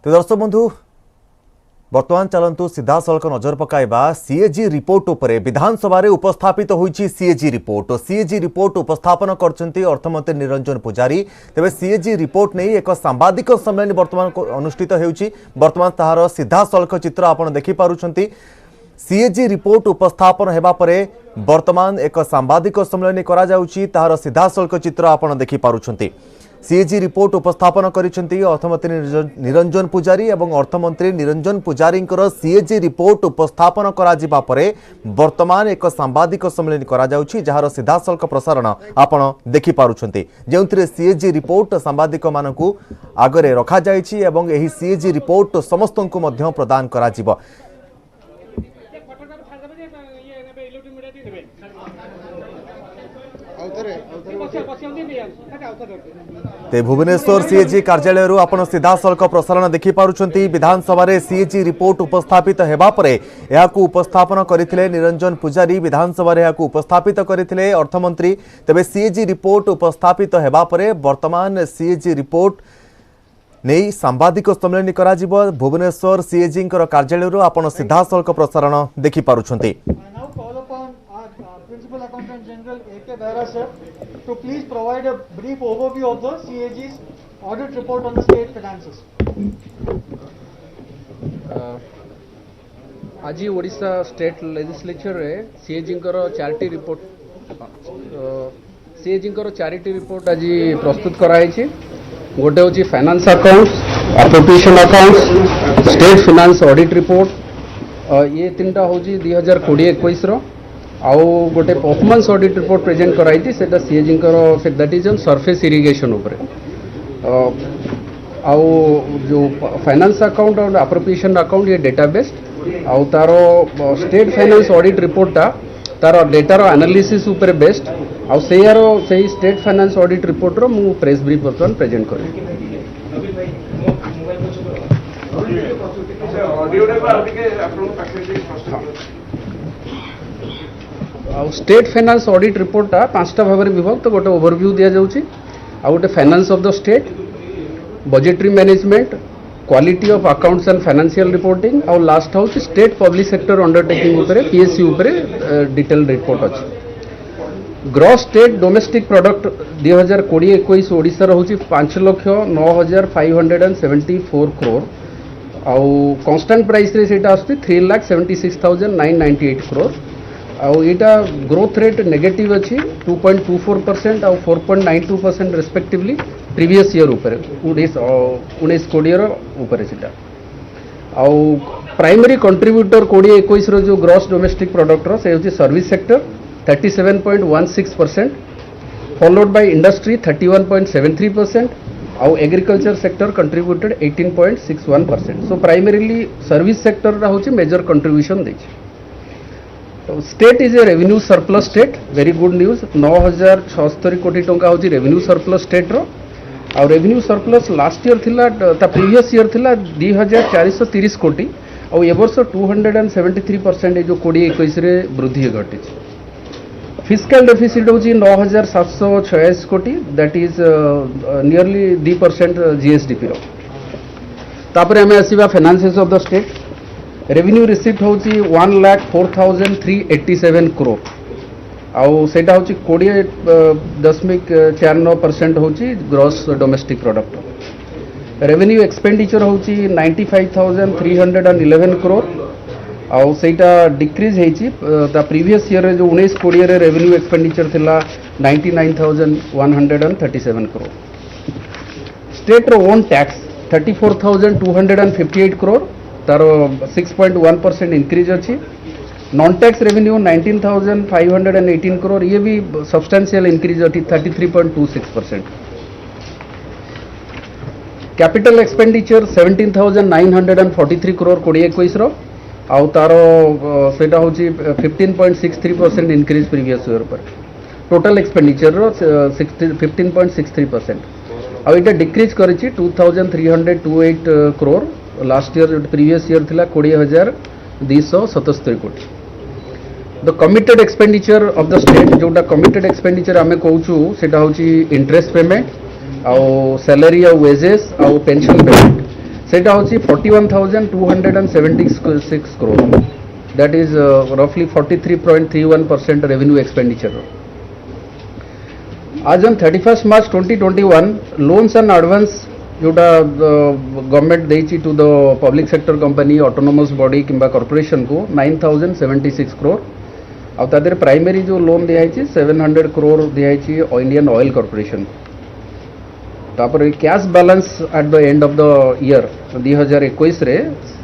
तो दर्शक बंधु बर्तमान चलतु सीधा सड़क नजर पकाइबा सीएजी रिपोर्ट उपरे विधानसभा रे उपस्थापित होईची सीएजी रिपोर्ट उपस्थापन करछंती अर्थमंत्री निरंजन पुजारी। तेबे सीएजी रिपोर्ट नहीं एक सांबादिक सम्मेलन वर्तमान अनुष्ठित हेउची। वर्तमान ताहार सीधा सड़क चित्र आपण देखि पारुछंती। सीएजी रिपोर्ट उपस्थापन हेबा परे वर्तमान एक सांबादिक सम्मेलन करा जाउची। ताहार सीधा सड़क चित्र आपण देखि पारुछंती। सीएजी रिपोर्ट उपस्थापन करिसेंती अर्थमंत्री निरंजन पुजारी एवं अर्थमंत्री निरंजन पुजारी सीएजी रिपोर्ट उपस्थापन करा जिबा परे वर्तमान एक सांबादिक सम्मेलन करा जाउची, जहार सीधा सड़क प्रसारण आपण देखि पारुछंती। जेउथिरे सीएजी रिपोर्ट सांबादिक मानकु आगरे रखा जाइछि एवं एही सीएजी रिपोर्ट समस्तंकु मध्य प्रदान करा जिवो। ते भुवनेश्वर सीएजी कार्यालय आपण सीधा सड़क प्रसारण देखि पारुछंती। विधानसभा रे सीएजी रिपोर्ट उपस्थापित हेबा परे एहाकु उपस्थापन करिथिले निरंजन पुजारी। विधानसभा रे एहाकु उपस्थापित करिथिले अर्थमंत्री। तबे सीएजी रिपोर्ट उपस्थापित हेबा परे वर्तमान सीएजी रिपोर्ट नहीं सांबादिक सम्मेलन करा जिवो। भुवनेश्वर सीएजी कार्यालय आपण सीधा सड़क प्रसारण देखि पारुछंती। Principal Accountant General A.K. Behra sir to please provide a brief overview of the CAG's audit report on the state finances. आज ओडिशा स्टेट लेजिस्लेचर रे CAG charity report charity report आज प्रस्तुत कराई। गोटे हूँ finance accounts, appropriation accounts, state finance audit report. ये तीनटा हूँ 2020-21 आउ गोटे परफॉर्मेंस ऑडिट रिपोर्ट प्रेजेंट कराई थी। सेटा CAG that is on surface irrigation उपरे। आउ जो फाइनेंस अकाउंट और अप्रोप्रिएशन अकाउंट ये डेटा बेस्ड आउ तार स्टेट फाइनेंस ऑडिट रिपोर्टा तार डेटार एनालिसिस उपरे बेस्ड आउ से स्टेट फाइनेंस ऑडिट रिपोर्ट रो मु प्रेस ब्रीफ बर्तमान प्रेजेंट करें। स्टेट फाइनेंस ऑडिट रिपोर्टा 5टा भाग में विभक्त। गोटे ओवरव्यू दिया जाउची, आ गोटे finance of the state, budgetary management, quality of accounts and financial reporting, और लास्ट हूँ स्टेट पब्लिक सेक्टर अंडरटेकिंग उपरे पीएसयू उपरे डिटेल रिपोर्ट अच्छी। Gross state domestic product 2020-21 Odisha रहउची 5,09,574 करोड़ आउ कांस्टेंट प्राइस रे सेटा आस्ती 3,76,998 करोड़। आउ इटा ग्रोथ रेट नेगेटिव अच्छी 2.24% और 4.92% रेस्पेक्टिवली प्रीवियस ईयर ऊपर 19-20 ऊपर सेटा। आउ प्राइमरी कंट्रीब्यूटर 2021 रो जो ग्रॉस डोमेस्टिक प्रोडक्ट रो से होची service sector 37.16%, followed by industry 31.73% आउ agriculture sector contributed 18.61%। So primarily service sector रा होची मेजर कंट्रीब्यूशन देछि। State is a revenue surplus state, very good news. 9,076 कोटी टंका होची रेवेन्यू सरप्लस स्टेट रो। आ रेवेन्यू सरप्लस लास्ट ईयर थिला ता प्रीवियस ईयर थिला 2,430 कोटी और ए वर्ष 273% जो 2021 रे वृद्धि घटी। फिस्कल डेफिसिट होची 9,786 कोटी, दैट इज नियरली 2% जीएसडीपी रो। तापर हमें आसीबा finances of the state. Revenue receipt होची 1,04,387 करोड़ आउ सेटा होची 20.49% होची gross domestic product. Revenue expenditure होची 95,311 करोड़ आउ सेटा डिक्रीज हेची ता प्रीवियस ईयर जो 19-20 रे रेवेन्यू एक्सपेंडिचर थिला 99,137 करोड़। स्टेट रो ओन टैक्स 34,258 करोड़ तार 6.1% इंक्रीज अच्छी। नॉन टैक्स रेवेन्यू 19,518 करोड़, ये भी सब्सटेंशियल इंक्रीज अच्छी 33.26%। कैपिटल एक्सपेंडिचर 17,943 करोड़ 2021 रो आउ तार सेटा होची 15.63% इंक्रीज प्रीवियस ईयर पर। टोटल एक्सपेंडिचर रो 15.63% आउ इटा डिक्रीज करिछि 2,328 करोड़। लास्ट ईयर जो प्रीवियस ईयर थिला 20,277 कोटी। The committed expenditure of the state जोटा कमिटेड एक्सपेंडिचर आमे कहूछु सेटा होची इंटरेस्ट पेमेंट आउ सैलरी आउ वेजेस आउ पेंशन पेमेंट सेटा होची 41,276 crore. That is roughly 43.31% revenue expenditure. आज on 31st March 2021 loans and advance जोटा गवर्नमेंट देइछि to the public sector company autonomous body किंबा कॉर्पोरेशन को 9,076 crore. आ तादेर प्राइमरी जो लोन दियाछि 700 crore दियाछि इंडियन ऑयल कॉर्पोरेशन. तापर cash balance at the end of the year 2021 रे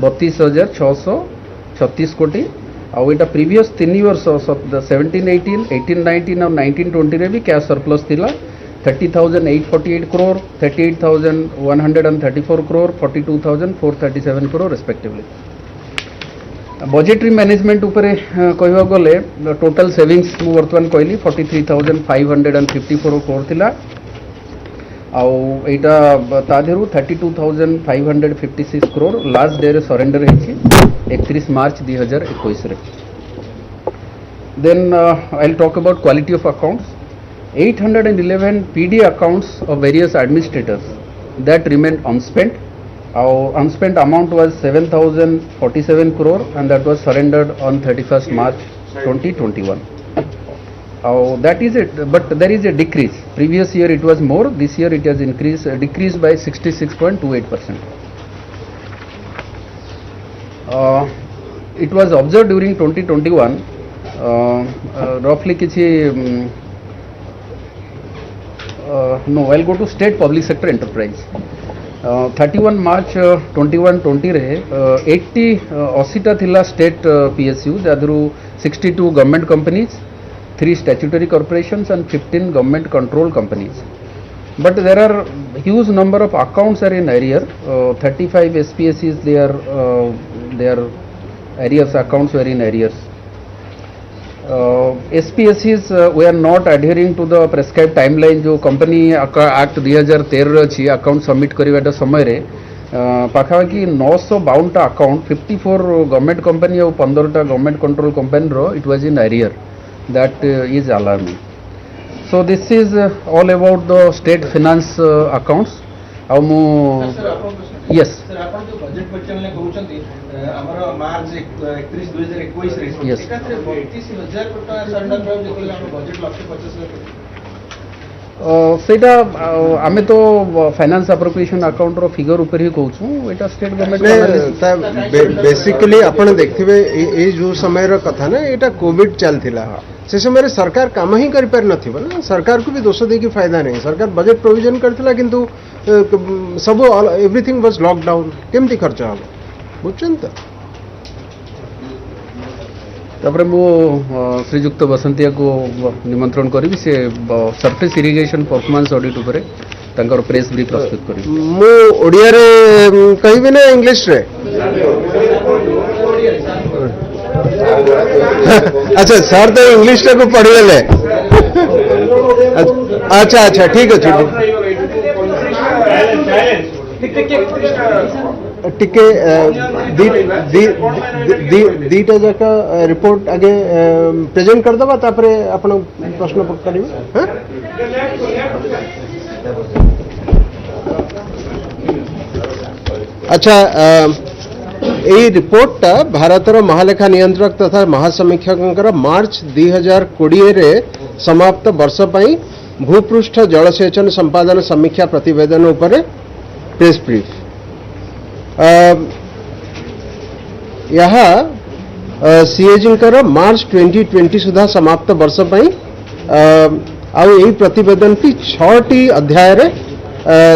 32,636 कोटी. आ एटा प्रीवियस 3 वर्ष 17-18, 18-19 और 19-20 रे भी कैश सरप्लस थिला 30,848 crore, 38,134 crore, 42,437 crore respectively. Budgetary management उपरे कहवा गले टोटल सेविंग्स मु वर्तमान कहली 43,554 crore थिला. आउ एटा तादेरु 32,556 crore लास्ट डे रे सरेंडर हेछि 31 मार्च 2021 रे. Then I will talk about quality of accounts. 811 PD accounts of various administrators that remained unspent. Our unspent amount was 7,047 crore and that was surrendered on 31st March 2021. That is it, but there is a decrease. Previous year it was more, this year it has decreased by 66.28%. It was observed during 2021 roughly kichi no, I'll go to state public sector enterprise. 31 March 21-20 रे 80 टा थिला state PSU जादरू 62 government companies, 3 statutory corporations and 15 government control companies. But there are huge number of accounts are in arrear. 35 SPSCs their arrears accounts were in arrears. SPSCs were not adhering to the prescribed timeline जो company act 2013 अच्छी account submit करवाटा समय रे पाखापाखि 952 टा account 54 government company और 15 टा government control company रो it was in arrear. That is alarming. So this is all about the state finance accounts. आ मु यस सर आपण जो बजेट परिचालन कहउछंती हमर मार्च 31 2021 रे Yes. एकात्रे 32,000 कोटा सरेंडर प्राइस देखले हम बजेट लक्ष्य 50 लाख. सेटा आमे तो फाइनेंस अप्रोप्रिएशन अकाउंट रो फिगर ऊपर ही कहउछु. एटा स्टेट गवर्नमेंट बेसिकली आपण देखथिबे ए जो समय रो कथा ना एटा कोविड चलथिला. से समय रे सरकार काम ही कर पार नथिबो ना. सरकार को भी दोष दे की फायदा नहीं. सरकार बजेट प्रोविजन करथिला किंतु सब एवरीथिंग वाज लॉकडाउन केमती खर्च हम बुझछन. तापर मु श्रीजुक्त बसंतिया को निमंत्रण करी से सरफेस इरिगेशन परफॉर्मेंस ऑडिट उपरे तांकर प्रेस ब्रीफ प्रस्तुत करी. मु ओडिया रे कहबे ना इंग्लिश रे. अच्छा सर तो इंग्लिश को पढ़ी ले. अच्छा अच्छा ठीक अच्छे टिके दीटा जाक रिपोर्ट आगे प्रेजेंट कर दबा तापरे आपण प्रश्न करिवे. हां अच्छा यही रिपोर्टटा भारतर महालेखा नियंत्रक तथा महासमीक्षक मार्च 2020 रे समाप्त वर्ष पई भूपृष्ठ जलसेचन संपादन समीक्षा प्रतिवेदन उपरे प्रेस ब्रीफ. यहाँ सीएजी मार्च 2020 सुधा समाप्त वर्ष पई आउ यही प्रतिवेदन टी 6टी अध्याय रे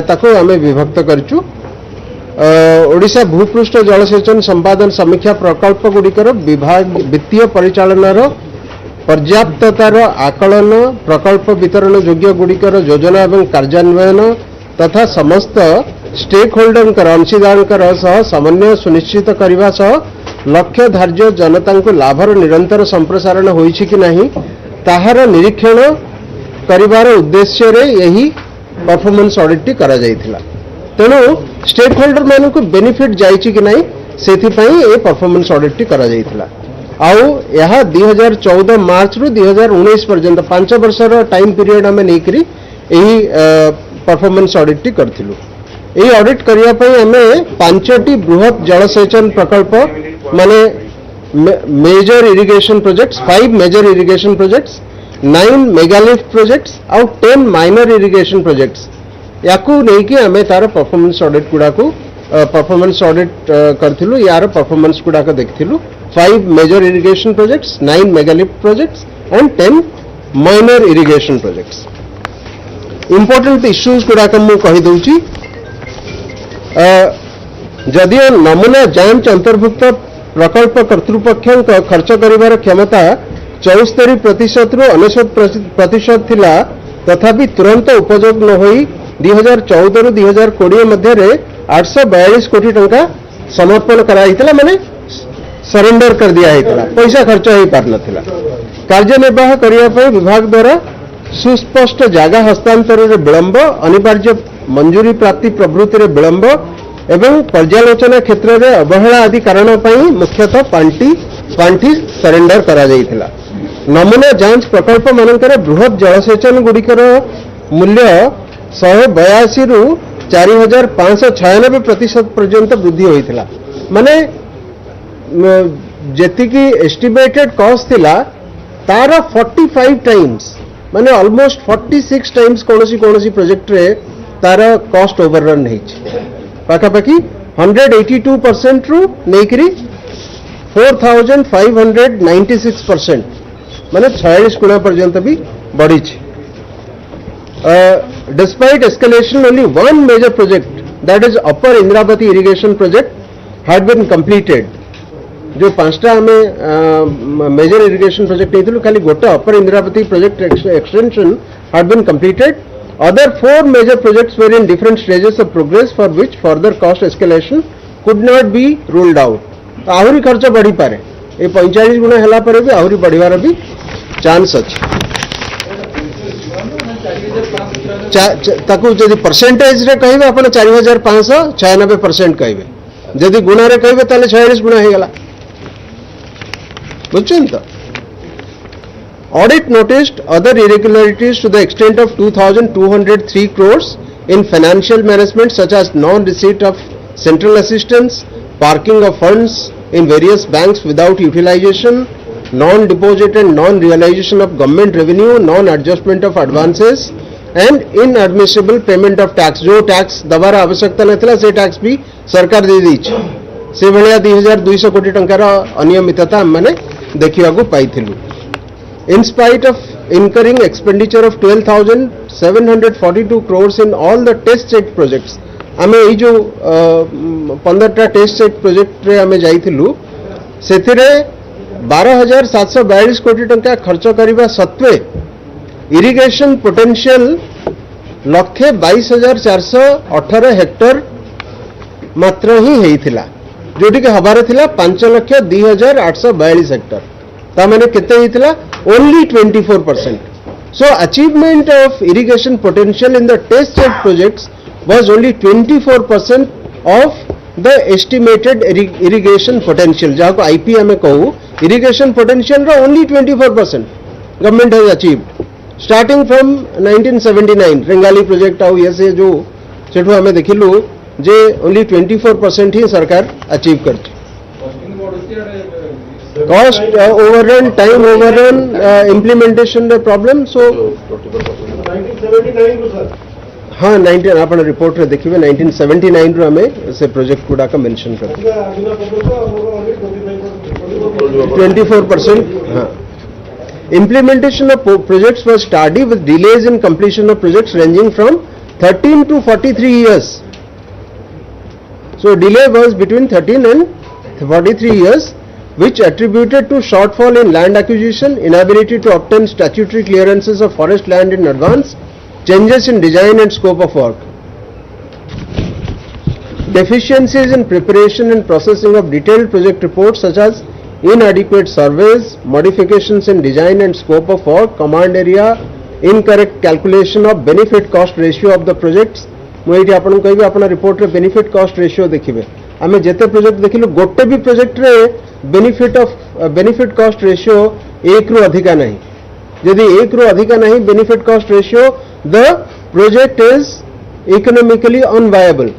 ताको आमे विभक्त करचु. ओडिशा भूपृष्ठ जलसेचन संपादन समीक्षा प्रकल्प गुड़िकर विभाग वित्तीय परिचालनार पर्याप्ततार आकलन, प्रकल्प वितरण योग्य गुड़िकर योजना एवं कार्यान्वयन तथा समस्त स्टेक होल्डर अंशीदार सह समन्वय सुनिश्चित करने सह लक्ष्य धार्य जनता लाभर निरंतर संप्रसारण होइछि कि नहीं ताहार निरीक्षण करिवार उद्देश्य रे यही परफॉर्मेंस ऑडिट करा जायथिला. तेणु स्टेक होल्डर मान को बेनिफिट जाइछि कि नहीं सेथिपाई ए परफॉर्मेंस ऑडिट करा जायथिला. आउ यह 2014 मार्च रु 2019 पर्यंत 5 वर्षर टाइम पीरियड आम नहीं परफॉर्मेंस ऑडिट करथिलु. এই অডিট করিয়া পাই আমি 5টি বৃহৎ জলসেচন প্রকল্প মানে major irrigation projects 5 major irrigation projects 9 mega lift projects आउ 10 माइनर इरिगेशन प्रोजेक्ट्स याकू नेकी आमे तार परफॉर्मेंस ऑडिट गुडा को परफॉर्मेंस ऑडिट करथिलु यार परफॉर्मेंस गुडा को देखथिलु 5 major irrigation projects 9 mega lift projects and 10 minor irrigation projects important issues गुडा को मु कहि दउची जदियो नमूना जांच अंतर्भुक्त प्रकल्प कर्तृपक्ष खर्च करिवार क्षमता 74% रु 99% थिला तथापि तुरंत उपयोग न होई 2014 रु 2020 मध्य रे 842 कोटी टंका समर्पण कराइतला माने सरेंडर कर दिया हैतला पैसा खर्च होई पार नथिला कार्यनिर्वाह करिया पय विभाग द्वारा सुस्पष्ट जागा हस्तांतर रे विलंब अनिवार्य मंजूरी प्राप्ति प्रवृत्ति रे विलंब एवं पर्यालोचना क्षेत्र रे अवहेला आदि कारण पय मुख्यतः पांठी सरेंडर करा जाइतला नमूना जांच प्रकल्प मानकर बृहत जलसेचन गुड़िकर मूल्य 182 रु 4596% पर्यंत वृद्धि होइतिला माने जेतिकी एस्टिमेटेड कॉस्ट थिला तार 45 टाइम्स माने ऑलमोस्ट 46 टाइम्स कोनोसी प्रोजेक्ट रे तार कॉस्ट ओवररन हेछि पाखापाखि 182% रु नेकरी 4596% माने 46 गुणा पर्यंत भी बढ़ी despite escalation only one major project that is upper Indravati irrigation project had been completed जो 5टा हमें मेजर इरिगेशन प्रोजेक्ट नहीं खाली गोटे upper Indravati project extension had been completed other 4 major projects were in different stages of progress for which further cost escalation could not be ruled out आहरी खर्च बढ़ी पारे ये 45 गुणा हला पर भी आहरी बढ़िवार भी चांस अच्छी ताकू जदि परसेंटेज रे कहिबे आपण 4596 कहिबे जदि गुणा रे कहिबे ताले 46 गुणा हे गला बुझछन त audit noticed other irregularities to the extent of 2203 crores in financial management such as non receipt of central assistance parking of funds in various banks without utilization non-deposit and non-realization of government revenue, non-adjustment of advances and inadmissible payment of tax. जो tax दबार आवश्यकता नथिला से tax भी सरकार दे दी से भलिया 2200 कोटी टंकार अनियमितता माने देखिया को पाइथिलु. In spite of incurring expenditure of 12,742 crores in all the test site projects, आमे ई जो 15टा टेस्ट सेट प्रोजेक्ट रे आमे जाइथिलु सेथिरे 12,742 कोटी टंका खर्च करिबा सत्वे इरिगेशन पोटेंशियल लक्षे 22,418 हेक्टर मात्र ही हेइथिला जोटी के हबार थिला 5,02,842 हेक्टर ता माने केते हेइथिला only 24%. So achievement of irrigation potential in the test site projects was only 24% of the estimated irrigation potential. जहाँ को IP हमें कहूँ irrigation potential रा only 24% government has achieved. Starting from 1979 Rengali project आउ ये से जो सेठू हमें देखिलु जे only 24% ही सरकार achieve करती. Cost overrun, time overrun, implementation the problem. So 1979 को सर हाँ 19 आप रिपोर्ट रे देखिए 1979 रो हमें से प्रोजेक्ट गुडा का मेंशन कर 24%. हाँ implementation of projects was tardy with delays in completion of projects ranging from 13 to 43 years. So delay was between 13 and 43 years, which attributed to shortfall in land acquisition, inability to obtain statutory clearances of forest land in advance, changes in design and scope of work, deficiencies in preparation and processing of detailed project reports such as inadequate surveys, modifications in design and scope of work, command area, incorrect calculation of benefit cost ratio of the projects. मुझे आपन कहबे आपन report रे benefit cost ratio देखिबे आमे जेते project देखिलु गोटे भी project रे बेनिफिट कॉस्ट रेशियो 1 रु अधिका नहीं. यदि 1 रु अधिका नहीं benefit cost ratio the project is economically unviable.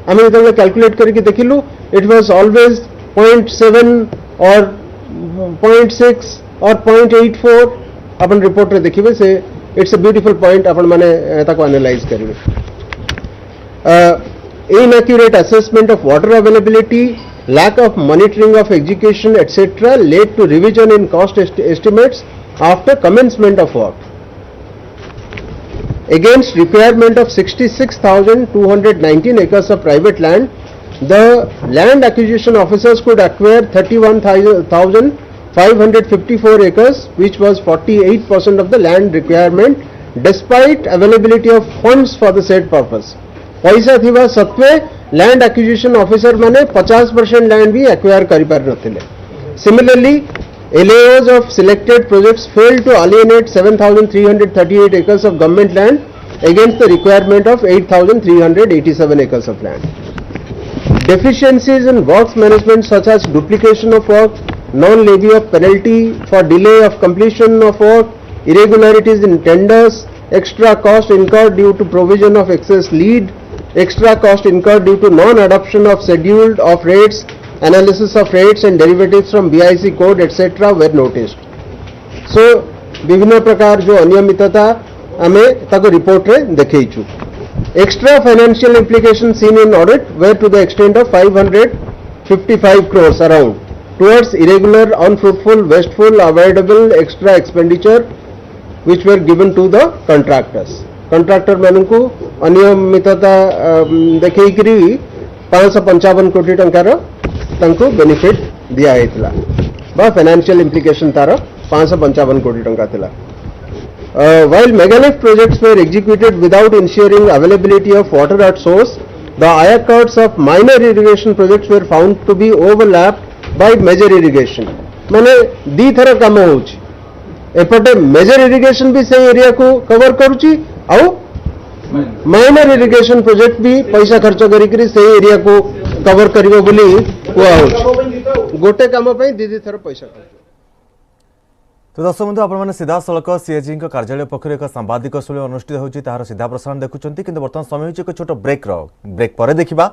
आम जो कैलकुलेट करके देखिलु इट वाज ऑलवेज 0.7 और 0.6 और 0.84 अपन रिपोर्ट रे देखिबे से इट्स अ ब्यूटीफुल पॉइंट अपन माने ताको एनालाइज करिवे inaccurate assessment of water availability, lack of monitoring of execution, etc., led to revision in cost estimates after commencement of work. Against requirement of 66,219 acres of private land, the land acquisition officers could acquire 31,554 acres, which was 48% of the land requirement, despite availability of funds for the said purpose. पैसा थिबा सत्वे land acquisition officer माने 50% land भी acquire करि पार नथिले. Similarly, LAOs of selected projects failed to alienate 7,338 acres of government land against the requirement of 8,387 acres of land. Deficiencies in works management such as duplication of work, non-levy of penalty for delay of completion of work, irregularities in tenders, extra cost incurred due to provision of excess lead, extra cost incurred due to non-adoption of scheduled of rates, analysis of rates and derivatives from BIC code, etc. were noticed. So, विभिन्न प्रकार जो अनियमितता आमे ताको report रे देखैछु. Extra financial implications seen in audit were to the extent of 555 crores around towards irregular, unfruitful, wasteful, avoidable extra expenditure which were given to the contractors. Contractor मानू अनियमितता देखी 555 कोटी टंकार बेनिफिट दिया बा फाइनेंशियल इम्प्लिकेशन तार 555 कोटी टंका थिला. While megalith projects were executed without ensuring availability of water at source, the IACRs of minor irrigation projects were found to be overlapped by major irrigation. माने दी थर काम होउची एपटे मेजर इरिगेशन भी से एरिया को कवर करूची आउ माइनर इरिगेशन प्रोजेक्ट भी पैसा खर्च करी से एरिया को कवर करिवो बोली हुआ होची. गोटे काम पई दीदी थर पैसा खर्च. तो दर्शक बंधु आपण माने सीधा सलक सीएजी कार्यालय पक्ष एक सांबादिक सम्मेलन अनुष्ठित होची तार सीधा प्रसारण देखुचंती किंतु वर्तमान समय होची एक छोट ब्रेक पर देखिबा.